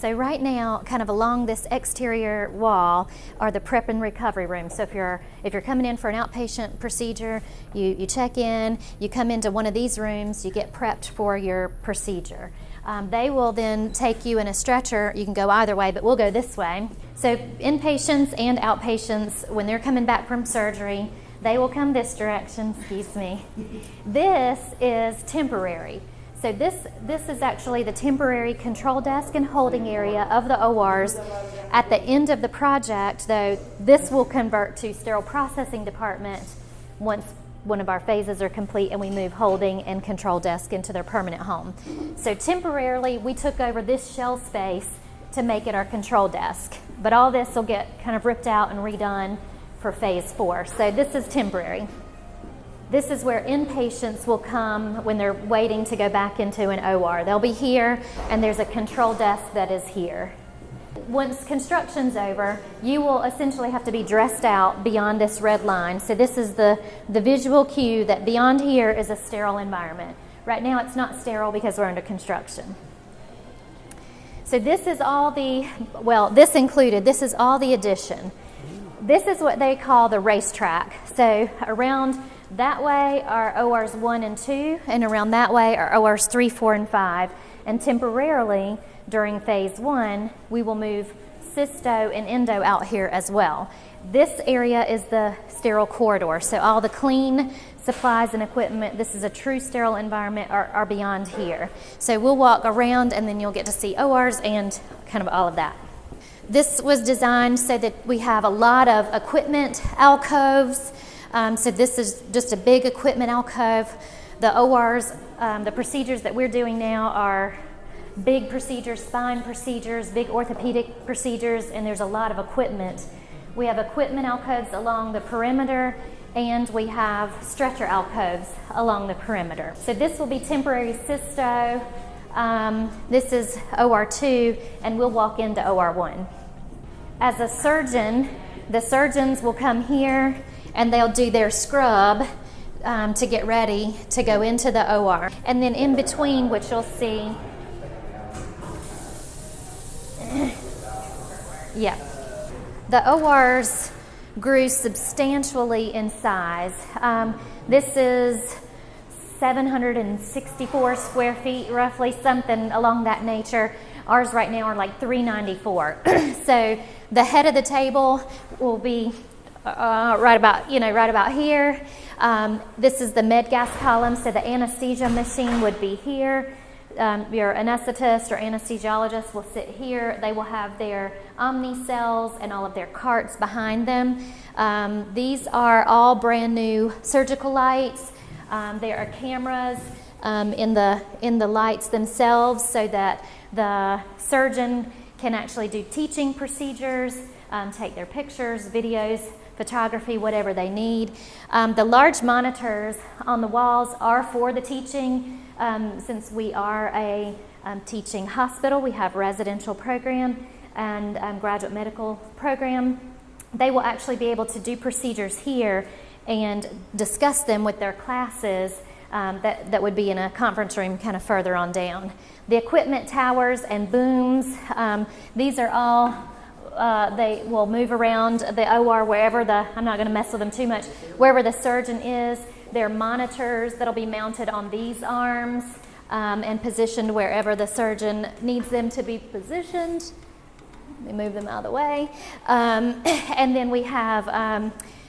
So right now, kind of along this exterior wall are the prep and recovery rooms. So if you're coming in for an outpatient procedure, you check in, you come into one of these rooms, you get prepped for your procedure. They will then take you in a stretcher. You can go either way, but we'll go this way. So inpatients and outpatients, when they're coming back from surgery, they will come this direction, excuse me. This is temporary. So this is actually the temporary control desk and holding area of the ORs. At the end of the project, though, this will convert to sterile processing department once one of our phases are complete and we move holding and control desk into their permanent home. So temporarily, we took over this shell space to make it our control desk. But all this will get kind of ripped out and redone for phase 4. So this is temporary. This is where inpatients will come when they're waiting to go back into an OR. They'll be here, and there's a control desk that is here. Once construction's over, you will essentially have to be dressed out beyond this red line. So this is the visual cue that beyond here is a sterile environment. Right now it's not sterile because we're under construction. So this is all the, well, this included, this is all the addition. This is what they call the racetrack. So around that way are ORs 1 and 2, and around that way are ORs 3, 4, and 5. And temporarily, during phase 1, we will move cysto and endo out here as well. This area is the sterile corridor, so all the clean supplies and equipment, this is a true sterile environment, are beyond here. So we'll walk around and then you'll get to see ORs and kind of all of that. This was designed so that we have a lot of equipment alcoves. So this is just a big equipment alcove. The ORs, the procedures that we're doing now are big procedures, spine procedures, big orthopedic procedures, and there's a lot of equipment. We have equipment alcoves along the perimeter, and we have stretcher alcoves along the perimeter. So this will be temporary cysto. This is OR2, and we'll walk into OR1. As a surgeon, the surgeons will come here and they'll do their scrub to get ready to go into the OR. And then in between, which you'll see, yeah, the ORs grew substantially in size. This is 764 square feet, roughly, something along that nature. Ours right now are like 394. So the head of the table will be right about here. This is the med gas column, so the anesthesia machine would be here. Your anesthetist or anesthesiologist will sit here. They will have their Omni cells and all of their carts behind them. These are all brand new surgical lights. There are cameras in the lights themselves so that the surgeon can actually do teaching procedures, take their pictures, videos, photography, whatever they need. The large monitors on the walls are for the teaching. Since we are a teaching hospital, we have residential program and graduate medical program. They will actually be able to do procedures here and discuss them with their classes that would be in a conference room kind of further on down. The equipment towers and booms, these are all, they will move around the OR wherever I'm not going to mess with them too much, wherever the surgeon is. There are monitors that'll be mounted on these arms and positioned wherever the surgeon needs them to be positioned. Let me move them out of the way. And then we have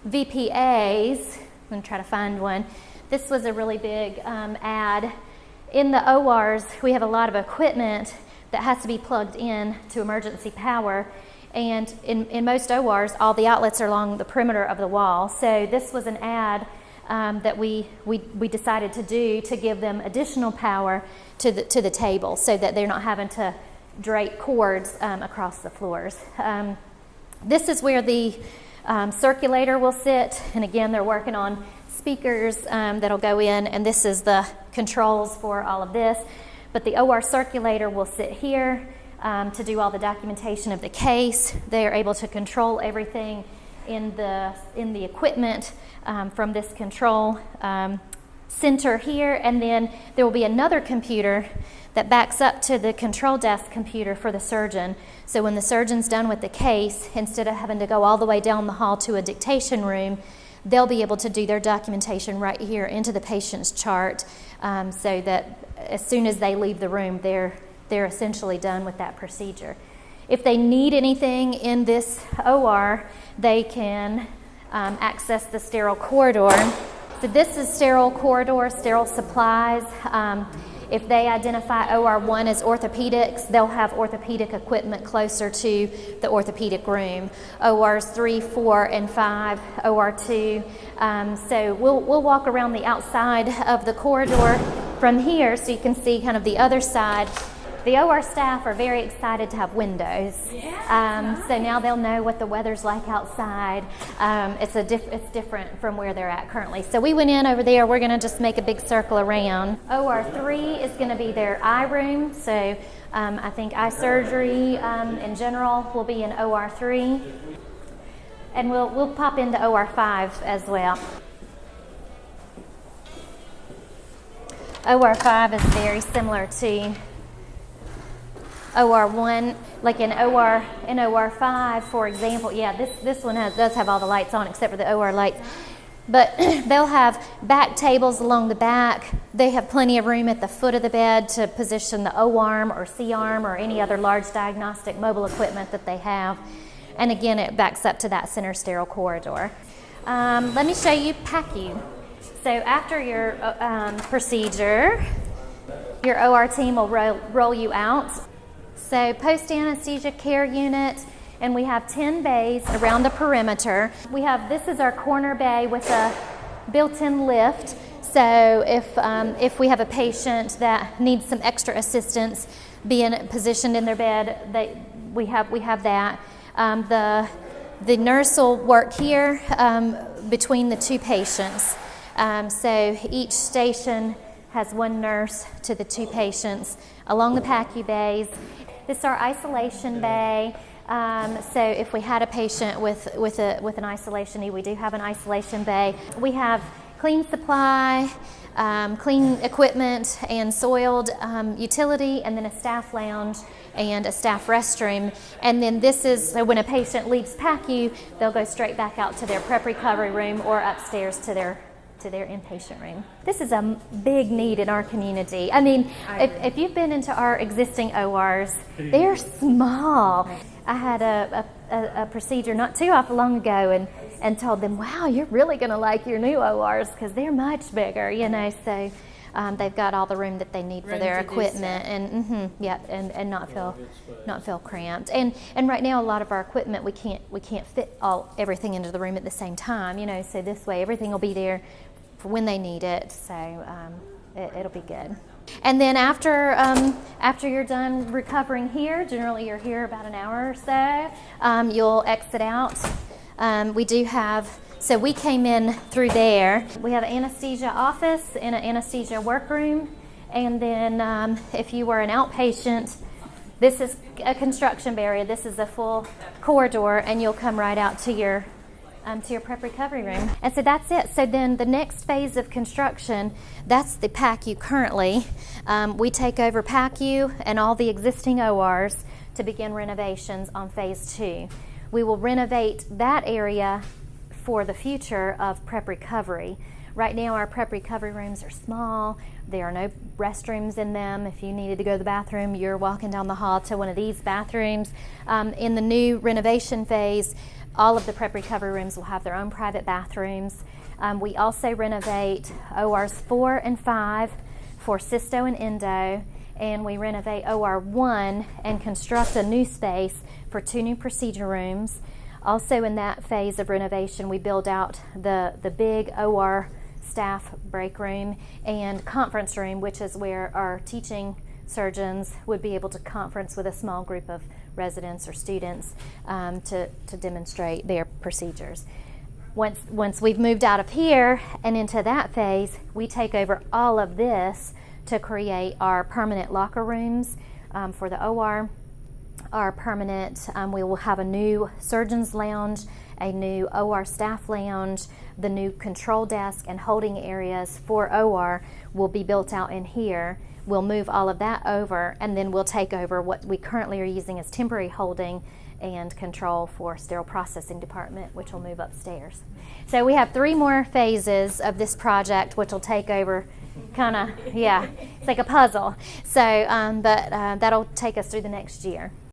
VPAs. I'm going to try to find one. This was a really big ad. In the ORs, we have a lot of equipment that has to be plugged in to emergency power. And in most ORs, all the outlets are along the perimeter of the wall. So this was an ad that we decided to do to give them additional power to the table so that they're not having to drape cords across the floors. This is where the circulator will sit, and again they're working on speakers that'll go in, and this is the controls for all of this. But the OR circulator will sit here to do all the documentation of the case. They are able to control everything in the equipment from this control center here, and then there will be another computer that backs up to the control desk computer for the surgeon. So when the surgeon's done with the case, instead of having to go all the way down the hall to a dictation room, they'll be able to do their documentation right here into the patient's chart, so that as soon as they leave the room, they're essentially done with that procedure. If they need anything in this OR, they can access the sterile corridor. So this is sterile corridor, sterile supplies. If they identify OR1 as orthopedics, they'll have orthopedic equipment closer to the orthopedic room. ORs 3, 4, and 5, OR2. So we'll walk around the outside of the corridor from here so you can see kind of the other side. The OR staff are very excited to have windows. So now they'll know what the weather's like outside. It's different from where they're at currently. So we went in over there. We're going to just make a big circle around. OR3 is going to be their eye room. So I think eye surgery in general will be in OR3. And we'll pop into OR5 as well. OR5 is very similar to OR1, like in OR5, for example. Yeah, this one does have all the lights on except for the OR lights. But they'll have back tables along the back. They have plenty of room at the foot of the bed to position the O-arm or C-arm or any other large diagnostic mobile equipment that they have. And again, it backs up to that center sterile corridor. Let me show you PACU. So after your procedure, your OR team will roll you out. So post-anesthesia care unit, and we have 10 bays around the perimeter. This is our corner bay with a built-in lift. So if we have a patient that needs some extra assistance being positioned in their bed, we have that. The nurse will work here between the two patients. So each station has one nurse to the two patients along the PACU bays. This is our isolation bay. So if we had a patient with an isolation need, we do have an isolation bay. We have clean supply, clean equipment, and soiled utility, and then a staff lounge and a staff restroom. And then this is, so when a patient leaves PACU, they'll go straight back out to their prep recovery room or upstairs to their inpatient room. This is a big need in our community. I mean, if you've been into our existing ORs, they're small. I had a procedure not too long ago and told them, wow, you're really going to like your new ORs because they're much bigger, you know. So they've got all the room that they need for their equipment and not feel cramped. And right now a lot of our equipment we can't fit everything into the room at the same time, you know. So this way everything will be there for when they need it. So it'll be good. And then after you're done recovering here, generally you're here about an hour or so, you'll exit out. We do have, so we came in through there. We have an anesthesia office and an anesthesia workroom. And then if you were an outpatient, this is a construction barrier. This is a full corridor, and you'll come right out to your prep recovery room. And so that's it. So then the next phase of construction, that's the PACU currently. We take over PACU and all the existing ORs to begin renovations on phase 2. We will renovate that area for the future of prep recovery. Right now our prep recovery rooms are small. There are no restrooms in them. If you needed to go to the bathroom, you're walking down the hall to one of these bathrooms. In the new renovation phase, all of the prep recovery rooms will have their own private bathrooms. We also renovate ORs 4 and 5 for cysto and endo, and we renovate OR 1 and construct a new space for 2 new procedure rooms. Also in that phase of renovation, we build out the big OR staff break room and conference room, which is where our teaching surgeons would be able to conference with a small group of residents or students to demonstrate their procedures. Once we've moved out of here and into that phase, we take over all of this to create our permanent locker rooms for the OR. are permanent. We will have a new surgeon's lounge, a new OR staff lounge, the new control desk and holding areas for OR will be built out in here. We'll move all of that over, and then we'll take over what we currently are using as temporary holding and control for sterile processing department, which will move upstairs. So we have 3 more phases of this project, which will take over kind of, yeah, it's like a puzzle. So, but that'll take us through the next year.